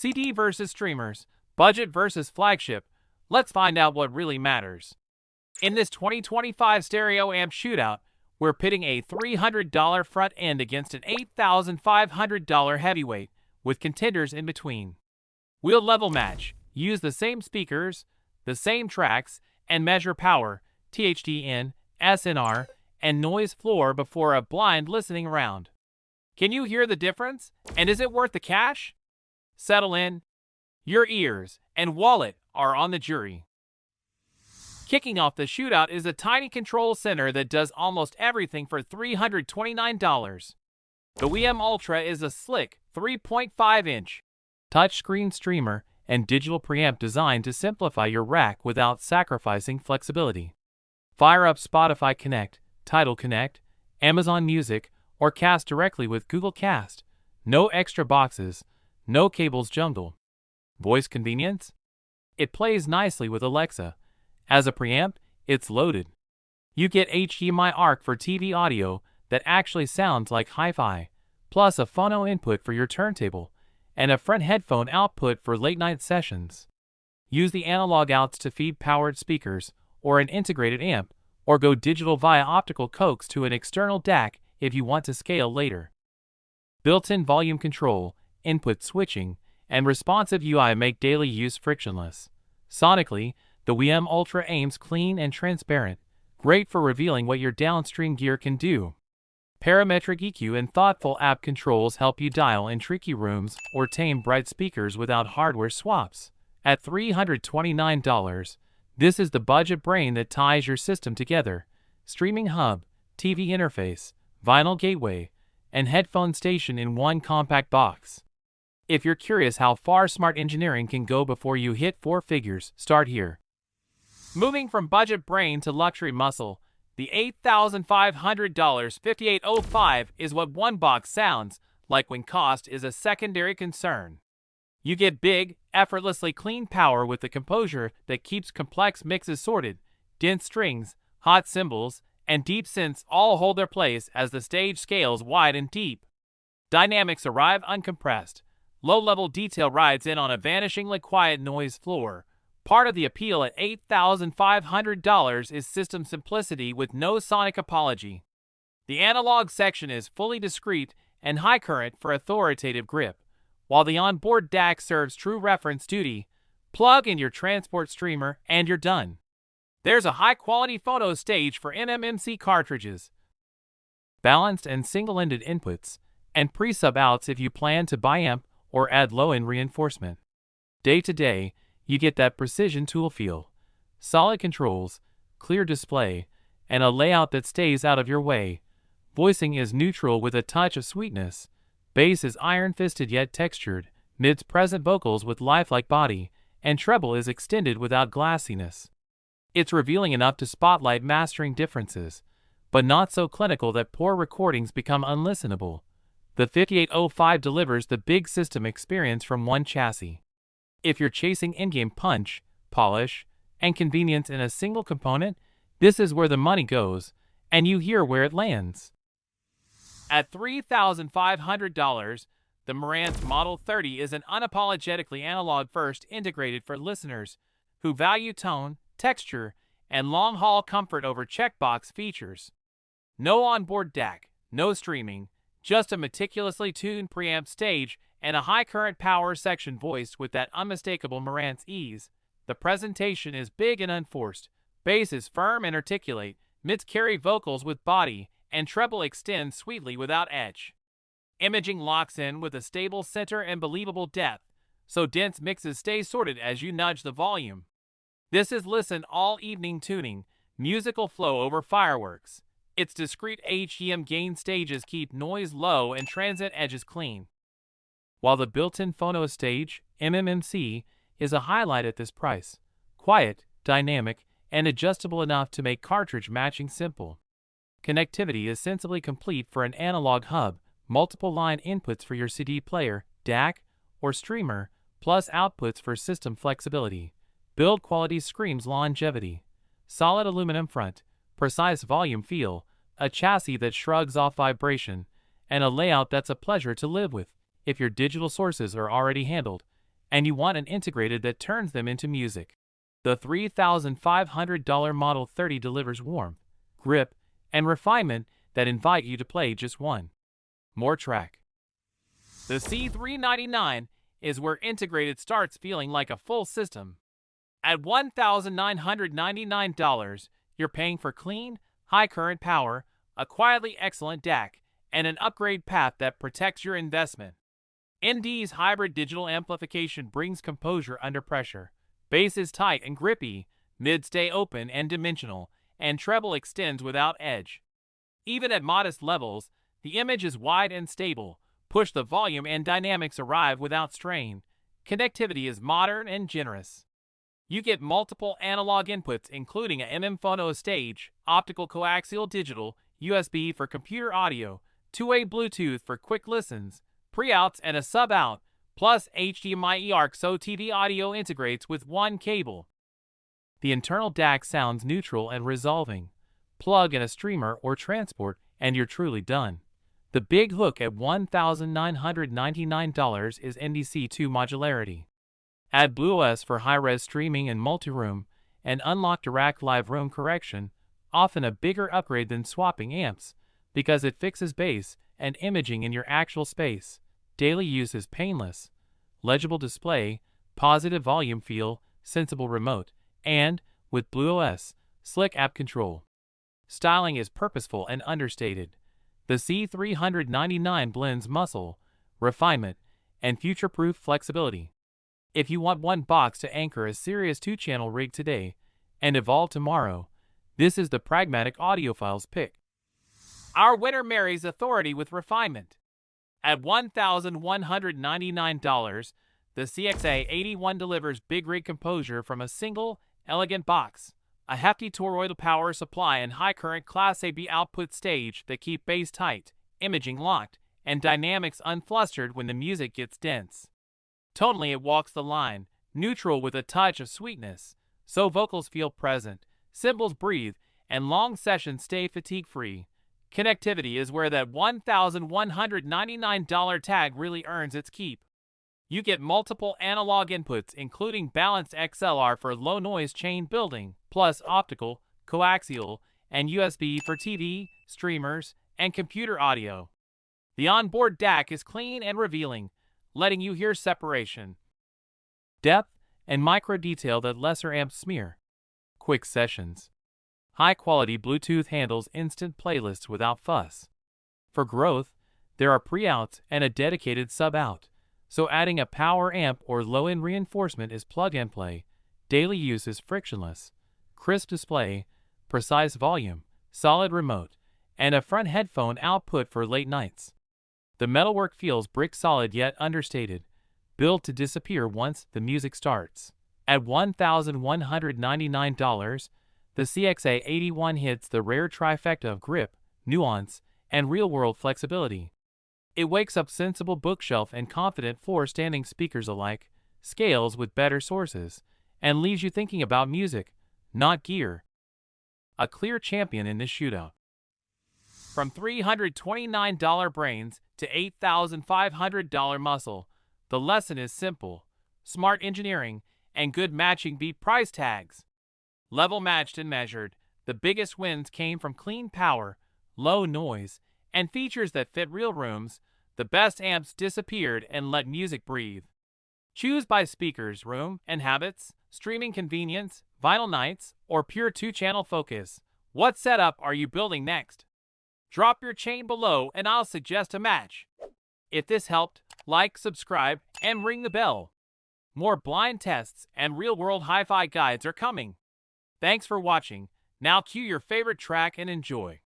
CD versus streamers, budget versus flagship. Let's find out what really matters. In this 2025 stereo amp shootout, we're pitting a $300 front end against an $8,500 heavyweight, with contenders in between. We'll level match, use the same speakers, the same tracks, and measure power, THD-in, SNR, and noise floor before a blind listening round. Can you hear the difference? And is it worth the cash? Settle in. Your ears and wallet are on the jury. Kicking off the shootout is a tiny control center that does almost everything for $329. The WiiM Ultra is a slick 3.5-inch touchscreen streamer and digital preamp designed to simplify your rack without sacrificing flexibility. Fire up Spotify Connect, Tidal Connect, Amazon Music, or cast directly with Google Cast. No extra boxes, no cables jumbled. Voice convenience? It plays nicely with Alexa. As a preamp, it's loaded. You get HDMI ARC for TV audio that actually sounds like HiFi, plus a phono input for your turntable, and a front headphone output for late-night sessions. Use the analog outs to feed powered speakers, or an integrated amp, or go digital via optical coax to an external DAC if you want to scale later. Built-in volume control, input switching, and responsive UI make daily use frictionless. Sonically, the WiiM Ultra aims clean and transparent, great for revealing what your downstream gear can do. Parametric EQ and thoughtful app controls help you dial in tricky rooms or tame bright speakers without hardware swaps. At $329, this is the budget brain that ties your system together. Streaming hub, TV interface, vinyl gateway, and headphone station in one compact box. If you're curious how far smart engineering can go before you hit four figures, start here. Moving from budget brain to luxury muscle, the $8,500 5805 is what one box sounds like when cost is a secondary concern. You get big, effortlessly clean power with the composure that keeps complex mixes sorted. Dense strings, hot cymbals, and deep synths all hold their place as the stage scales wide and deep. Dynamics arrive uncompressed. Low-level detail rides in on a vanishingly quiet noise floor. Part of the appeal at $8,500 is system simplicity with no sonic apology. The analog section is fully discrete and high current for authoritative grip, while the onboard DAC serves true reference duty. Plug in your transport streamer and you're done. There's a high-quality phono stage for MMMC cartridges, balanced and single-ended inputs, and pre-sub outs if you plan to buy amp or add low-end reinforcement. Day to day, you get that precision tool feel, solid controls, clear display, and a layout that stays out of your way. Voicing is neutral with a touch of sweetness. Bass is iron-fisted yet textured, mids present vocals with lifelike body, and treble is extended without glassiness. It's revealing enough to spotlight mastering differences, but not so clinical that poor recordings become unlistenable. The 5805 delivers the big system experience from one chassis. If you're chasing in-game punch, polish, and convenience in a single component, this is where the money goes, and you hear where it lands. At $3,500, the Marantz Model 30 is an unapologetically analog-first integrated for listeners who value tone, texture, and long-haul comfort over checkbox features. No onboard DAC, no streaming, just a meticulously tuned preamp stage and a high-current power section voiced with that unmistakable Marantz ease. The presentation is big and unforced, bass is firm and articulate, mids carry vocals with body, and treble extends sweetly without edge. Imaging locks in with a stable center and believable depth, so dense mixes stay sorted as you nudge the volume. This is listen all evening tuning, musical flow over fireworks. Its discrete HEM gain stages keep noise low and transient edges clean. While the built-in phono stage, MMMC, is a highlight at this price. Quiet, dynamic, and adjustable enough to make cartridge matching simple. Connectivity is sensibly complete for an analog hub, multiple line inputs for your CD player, DAC, or streamer, plus outputs for system flexibility. Build quality screams longevity. Solid aluminum front, precise volume feel, a chassis that shrugs off vibration, and a layout that's a pleasure to live with. If your digital sources are already handled, and you want an integrated that turns them into music. The $3,500 Model 30 delivers warmth, grip, and refinement that invite you to play just one more track. The C399 is where integrated starts feeling like a full system. At $1,999, you're paying for clean, high current power, a quietly excellent DAC, and an upgrade path that protects your investment. ND's hybrid digital amplification brings composure under pressure. Bass is tight and grippy, mids stay open and dimensional, and treble extends without edge. Even at modest levels, the image is wide and stable. Push the volume and dynamics arrive without strain. Connectivity is modern and generous. You get multiple analog inputs including a phono stage, optical coaxial digital, USB for computer audio, two-way Bluetooth for quick listens, pre-outs and a sub-out, plus HDMI EARC TV audio integrates with one cable. The internal DAC sounds neutral and resolving. Plug in a streamer or transport and you're truly done. The big hook at $1,999 is NDC2 modularity. Add BlueOS for high-res streaming and multi-room, and unlock Dirac Live Room correction, often a bigger upgrade than swapping amps, because it fixes bass and imaging in your actual space. Daily use is painless. Legible display, positive volume feel, sensible remote, and, with BlueOS, slick app control. Styling is purposeful and understated. The C399 blends muscle, refinement, and future-proof flexibility. If you want one box to anchor a serious 2-channel rig today and evolve tomorrow, this is the pragmatic audiophile's pick. Our winner marries authority with refinement. At $1,199, the CXA81 delivers big rig composure from a single, elegant box. A hefty toroidal power supply and high-current Class AB output stage that keep bass tight, imaging locked, and dynamics unflustered when the music gets dense. Tonally it walks the line, neutral with a touch of sweetness, so vocals feel present, cymbals breathe, and long sessions stay fatigue-free. Connectivity is where that $1,199 tag really earns its keep. You get multiple analog inputs including balanced XLR for low-noise chain building, plus optical, coaxial, and USB for TV, streamers, and computer audio. The onboard DAC is clean and revealing, letting you hear separation, depth, and micro detail that lesser amps smear. Quick sessions. High-quality Bluetooth handles instant playlists without fuss. For growth, there are pre-outs and a dedicated sub-out, so adding a power amp or low-end reinforcement is plug-and-play. Daily use is frictionless. Crisp display, precise volume, solid remote, and a front headphone output for late nights. The metalwork feels brick-solid yet understated, built to disappear once the music starts. At $1,199, the CXA81 hits the rare trifecta of grip, nuance, and real-world flexibility. It wakes up sensible bookshelf and confident floor-standing speakers alike, scales with better sources, and leaves you thinking about music, not gear. A clear champion in this shootout. From $329 brains to $8,500 muscle, the lesson is simple: smart engineering and good matching beat price tags. Level matched and measured, the biggest wins came from clean power, low noise, and features that fit real rooms. The best amps disappeared and let music breathe. Choose by speakers, room, and habits, streaming convenience, vinyl nights, or pure 2-channel focus. What setup are you building next? Drop your chain below and I'll suggest a match. If this helped, like, subscribe, and ring the bell. More blind tests and real-world hi-fi guides are coming. Thanks for watching. Now cue your favorite track and enjoy.